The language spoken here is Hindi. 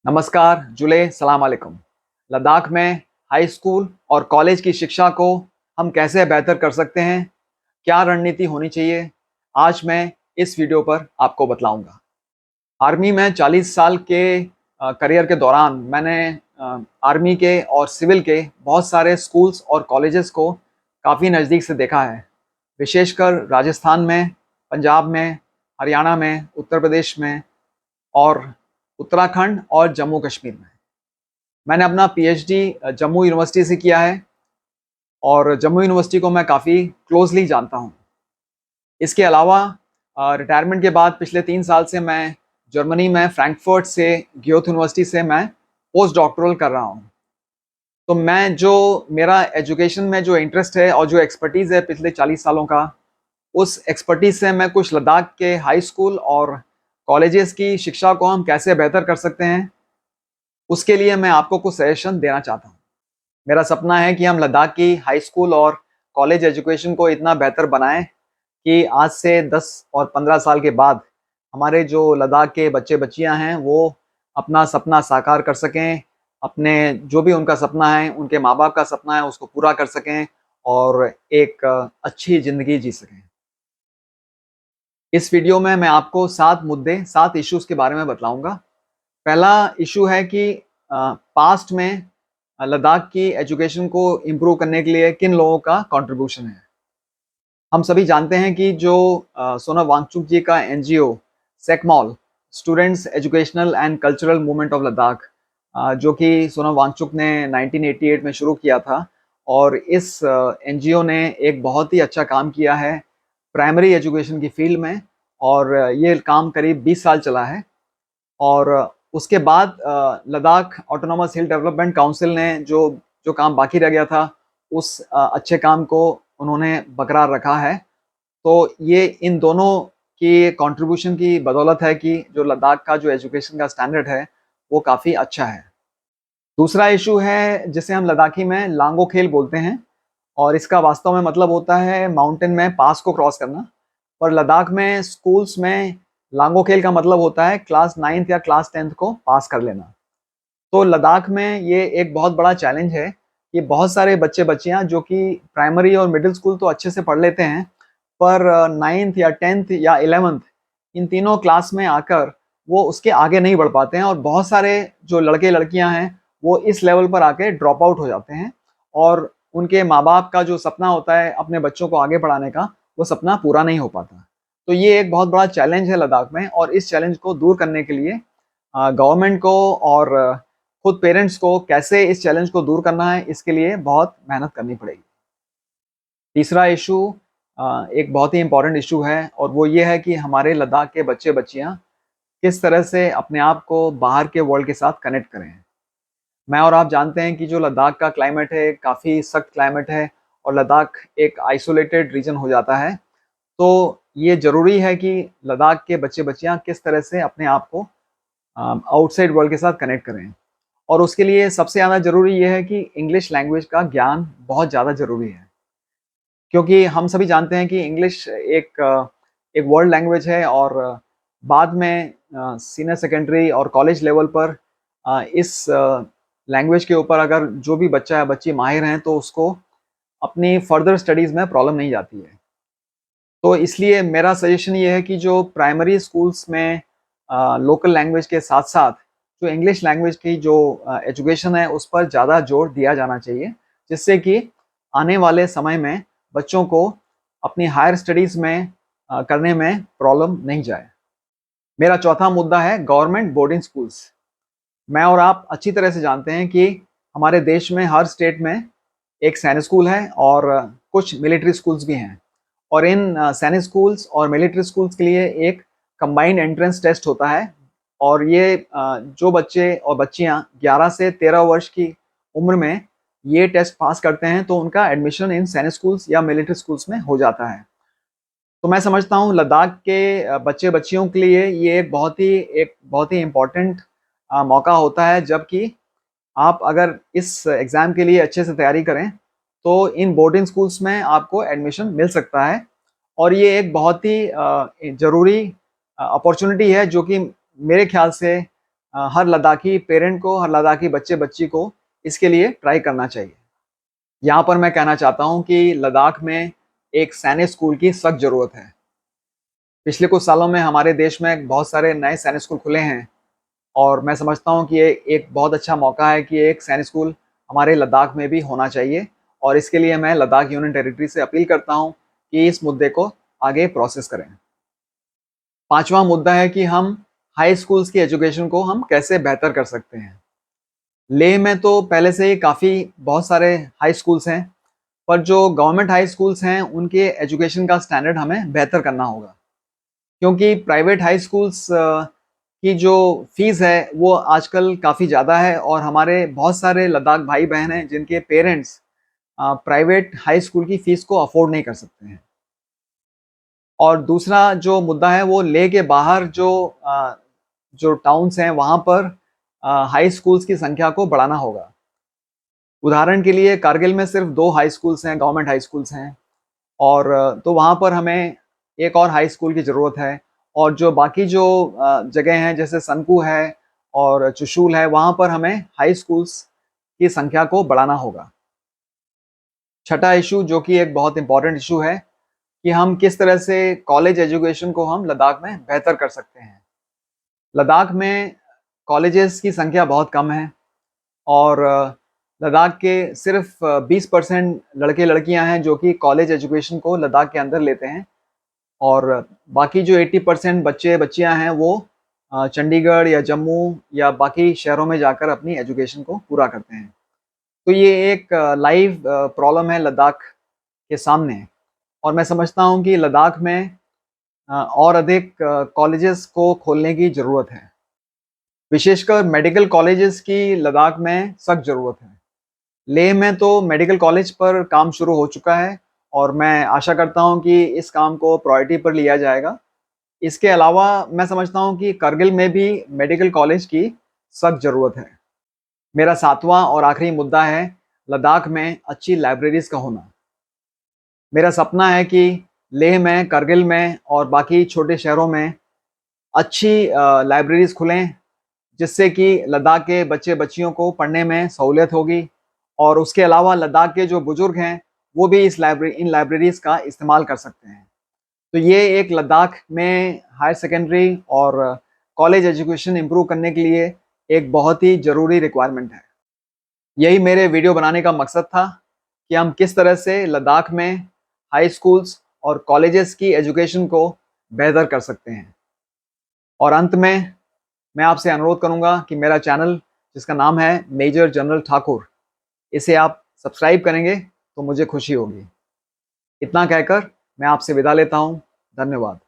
नमस्कार, जुले सलाम अलैकुम। लद्दाख में हाई स्कूल और कॉलेज की शिक्षा को हम कैसे बेहतर कर सकते हैं? क्या रणनीति होनी चाहिए? आज मैं इस वीडियो पर आपको बतलाऊँगा। आर्मी में 40 साल के करियर के दौरान मैंने आर्मी के और सिविल के बहुत सारे स्कूल्स और कॉलेजेस को काफ़ी नज़दीक से देखा है। विशेषकर राजस्थान में, पंजाब में, हरियाणा में, उत्तर प्रदेश में और उत्तराखंड और जम्मू कश्मीर में। मैंने अपना पीएचडी जम्मू यूनिवर्सिटी से किया है और जम्मू यूनिवर्सिटी को मैं काफ़ी क्लोज़ली जानता हूँ। इसके अलावा रिटायरमेंट के बाद पिछले 3 साल से मैं जर्मनी में फ्रैंकफर्ट से ग्योथ यूनिवर्सिटी से मैं पोस्ट डॉक्टरल कर रहा हूँ। तो मैं जो मेरा एजुकेशन में जो इंटरेस्ट है और जो एक्सपर्टीज़ है पिछले 40 सालों का, उस एक्सपर्टीज़ से मैं कुछ लद्दाख के हाई स्कूल और कॉलेजेस की शिक्षा को हम कैसे बेहतर कर सकते हैं, उसके लिए मैं आपको कुछ सजेशन देना चाहता हूँ। मेरा सपना है कि हम लद्दाख की हाई स्कूल और कॉलेज एजुकेशन को इतना बेहतर बनाएं कि आज से 10 और 15 साल के बाद हमारे जो लद्दाख के बच्चे बच्चियां हैं वो अपना सपना साकार कर सकें, अपने जो भी उनका सपना है, उनके माँ बाप का सपना है उसको पूरा कर सकें और एक अच्छी ज़िंदगी जी सकें। इस वीडियो में मैं आपको 7 मुद्दे, 7 इश्यूज़ के बारे में बतलाऊँगा। पहला इश्यू है कि पास्ट में लद्दाख की एजुकेशन को इम्प्रूव करने के लिए किन लोगों का कंट्रीब्यूशन है। हम सभी जानते हैं कि जो सोनम वांगचुक जी का NGO SECMOL, students educational and cultural movement of Ladakh, जो कि सोनम वांगचुक ने 1988 में शुरू किया था और इस एनजीओ ने एक बहुत ही अच्छा काम किया है प्राइमरी एजुकेशन की फील्ड में और ये काम करीब 20 साल चला है। और उसके बाद लद्दाख ऑटोनॉमस हिल डेवलपमेंट काउंसिल ने जो जो काम बाकी रह गया था, उस अच्छे काम को उन्होंने बरकरार रखा है। तो ये इन दोनों की कंट्रीब्यूशन की बदौलत है कि जो लद्दाख का जो एजुकेशन का स्टैंडर्ड है, वो काफ़ी अच्छा है। दूसरा इश्यू है जिसे हम लद्दाखी में लांगो खेल बोलते हैं और इसका वास्तव में मतलब होता है माउंटेन में पास को क्रॉस करना। पर लद्दाख में स्कूल्स में लांगो खेल का मतलब होता है क्लास 9th या क्लास 10th को पास कर लेना। तो लद्दाख में ये एक बहुत बड़ा चैलेंज है कि बहुत सारे बच्चे-बच्चियाँ जो कि प्राइमरी और मिडिल स्कूल तो अच्छे से पढ़ लेते हैं, पर 9th या 10th या 11th इन तीनों क्लास में आकर वो उसके आगे नहीं बढ़ पाते हैं और बहुत सारे जो लड़के-लड़कियाँ हैं, वो इस लेवल पर आके ड्रॉप आउट हो जाते हैं और उनके माँ-बाप का जो सपना होता है अपने बच्चों को आगे बढ़ाने का, वो सपना पूरा नहीं हो पाता। तो ये एक बहुत बड़ा चैलेंज है लद्दाख में और इस चैलेंज को दूर करने के लिए गवर्नमेंट को और खुद पेरेंट्स को कैसे इस चैलेंज को दूर करना है, इसके लिए बहुत मेहनत करनी पड़ेगी। तीसरा इश्यू एक बहुत ही इम्पोर्टेंट इश्यू है और वो ये है कि हमारे लद्दाख के बच्चे-बच्चियाँ किस तरह से अपने आप को बाहर के वर्ल्ड के साथ कनेक्ट करें। मैं और आप जानते हैं कि जो लद्दाख का क्लाइमेट है, काफ़ी सख्त क्लाइमेट है और लद्दाख एक आइसोलेटेड रीजन हो जाता है। तो ये ज़रूरी है कि लद्दाख के बच्चे-बच्चियाँ किस तरह से अपने आप को आउटसाइड वर्ल्ड के साथ कनेक्ट करें। और उसके लिए सबसे ज़्यादा ज़रूरी ये है कि इंग्लिश लैंग्वेज का ज्ञान बहुत ज़्यादा ज़रूरी है। क्योंकि हम सभी जानते हैं कि इंग्लिश एक वर्ल्ड लैंग्वेज है और बाद में सीनियर सेकेंडरी और कॉलेज लेवल पर इस लैंग्वेज के ऊपर अगर जो भी बच्चा या बच्ची माहिर हैं, तो उसको अपनी फर्दर स्टडीज़ में प्रॉब्लम नहीं जाती है। तो इसलिए मेरा सजेशन ये है कि जो प्राइमरी स्कूल्स में लोकल लैंग्वेज के साथ-साथ जो इंग्लिश लैंग्वेज की जो एजुकेशन है, उस पर ज़्यादा जोर दिया जाना चाहिए, जिससे कि आने वाले समय में बच्चों को अपनी हायर स्टडीज़ में करने में प्रॉब्लम नहीं जाए। मेरा चौथा मुद्दा है गवर्नमेंट बोर्डिंग स्कूल्स। मैं और आप अच्छी तरह से जानते हैं कि हमारे देश में हर स्टेट में एक सैनिक स्कूल है और कुछ मिलिट्री स्कूल्स भी हैं और इन सैनिक स्कूल्स और मिलिट्री स्कूल्स के लिए एक कंबाइंड एंट्रेंस टेस्ट होता है और ये जो बच्चे और बच्चियां 11 से 13 वर्ष की उम्र में ये टेस्ट पास करते हैं तो उनका एडमिशन इन सैनिक स्कूल्स या मिलिट्री स्कूल्स में हो जाता है। तो मैं समझता हूँ लद्दाख के बच्चे-बच्चियों के लिए ये एक बहुत ही इम्पोर्टेंट मौका होता है जबकि आप अगर इस एग्ज़ाम के लिए अच्छे से तैयारी करें, तो इन बोर्डिंग स्कूल्स में आपको एडमिशन मिल सकता है और ये एक बहुत ही ज़रूरी अपॉर्च्युनिटी है जो कि मेरे ख़्याल से हर लद्दाखी पेरेंट को, हर लद्दाखी बच्चे बच्ची को इसके लिए ट्राई करना चाहिए। यहाँ पर मैं कहना चाहता हूँ कि लद्दाख में एक सैनिक स्कूल की सख्त ज़रूरत है। पिछले कुछ सालों में हमारे देश में बहुत सारे नए सैनिक स्कूल खुले हैं और मैं समझता हूँ कि ये एक बहुत अच्छा मौका है कि एक सैनिक स्कूल हमारे लद्दाख में भी होना चाहिए और इसके लिए मैं लद्दाख यूनियन टेरिटरी से अपील करता हूँ कि इस मुद्दे को आगे प्रोसेस करें। पांचवा मुद्दा है कि हम हाई स्कूल्स की एजुकेशन को हम कैसे बेहतर कर सकते हैं। लेह में तो पहले से ही काफ़ी बहुत सारे हाई स्कूल्स हैं, पर जो गवर्नमेंट हाई स्कूल्स हैं उनके एजुकेशन का स्टैंडर्ड हमें बेहतर करना होगा, क्योंकि प्राइवेट हाई स्कूल्स की जो फीस है वो आजकल काफ़ी ज़्यादा है और हमारे बहुत सारे लद्दाख भाई बहन हैं जिनके पेरेंट्स प्राइवेट हाई स्कूल की फीस को अफोर्ड नहीं कर सकते हैं। और दूसरा जो मुद्दा है वो लेह के बाहर जो टाउन्स हैं वहाँ पर हाई स्कूल्स की संख्या को बढ़ाना होगा। उदाहरण के लिए कारगिल में सिर्फ 2 हाई स्कूल्स हैं, गवर्नमेंट हाई स्कूल्स हैं और तो वहाँ पर हमें एक और हाई स्कूल की ज़रूरत है और जो बाकी जो जगह हैं जैसे सनकू है और चुशूल है, वहाँ पर हमें हाई स्कूल्स की संख्या को बढ़ाना होगा। छठा इशू जो कि एक बहुत इम्पोर्टेंट इशू है कि हम किस तरह से कॉलेज एजुकेशन को हम लद्दाख में बेहतर कर सकते हैं। लद्दाख में कॉलेजेस की संख्या बहुत कम है और लद्दाख के सिर्फ 20% लड़के लड़कियां हैं जो कि कॉलेज एजुकेशन को लद्दाख के अंदर लेते हैं और बाकी जो 80% बच्चे बच्चियां हैं वो चंडीगढ़ या जम्मू या बाकी शहरों में जाकर अपनी एजुकेशन को पूरा करते हैं। तो ये एक लाइव प्रॉब्लम है लद्दाख के सामने और मैं समझता हूँ कि लद्दाख में और अधिक कॉलेजेस को खोलने की ज़रूरत है। विशेषकर मेडिकल कॉलेजेस की लद्दाख में सख्त ज़रूरत है। लेह में तो मेडिकल कॉलेज पर काम शुरू हो चुका है और मैं आशा करता हूँ कि इस काम को प्रायोरिटी पर लिया जाएगा। इसके अलावा मैं समझता हूँ कि कारगिल में भी मेडिकल कॉलेज की सख्त ज़रूरत है। मेरा सातवां और आखिरी मुद्दा है लद्दाख में अच्छी लाइब्रेरीज़ का होना। मेरा सपना है कि लेह में, कारगिल में और बाकी छोटे शहरों में अच्छी लाइब्रेरीज़ खुलें, जिससे कि लद्दाख के बच्चे-बच्चियों को पढ़ने में सहूलियत होगी और उसके अलावा लद्दाख के जो बुज़ुर्ग हैं, वो भी इन लाइब्रेरीज़ का इस्तेमाल कर सकते हैं। तो ये एक लद्दाख में हायर सेकेंडरी और कॉलेज एजुकेशन इम्प्रूव करने के लिए एक बहुत ही ज़रूरी रिक्वायरमेंट है। यही मेरे वीडियो बनाने का मकसद था कि हम किस तरह से लद्दाख में हाई स्कूल्स और कॉलेजेस की एजुकेशन को बेहतर कर सकते हैं। और अंत में मैं आपसे अनुरोध करूंगा कि मेरा चैनल जिसका नाम है मेजर जनरल ठाकुर, इसे आप सब्सक्राइब करेंगे तो मुझे खुशी होगी। इतना कहकर मैं आपसे विदा लेता हूं। धन्यवाद।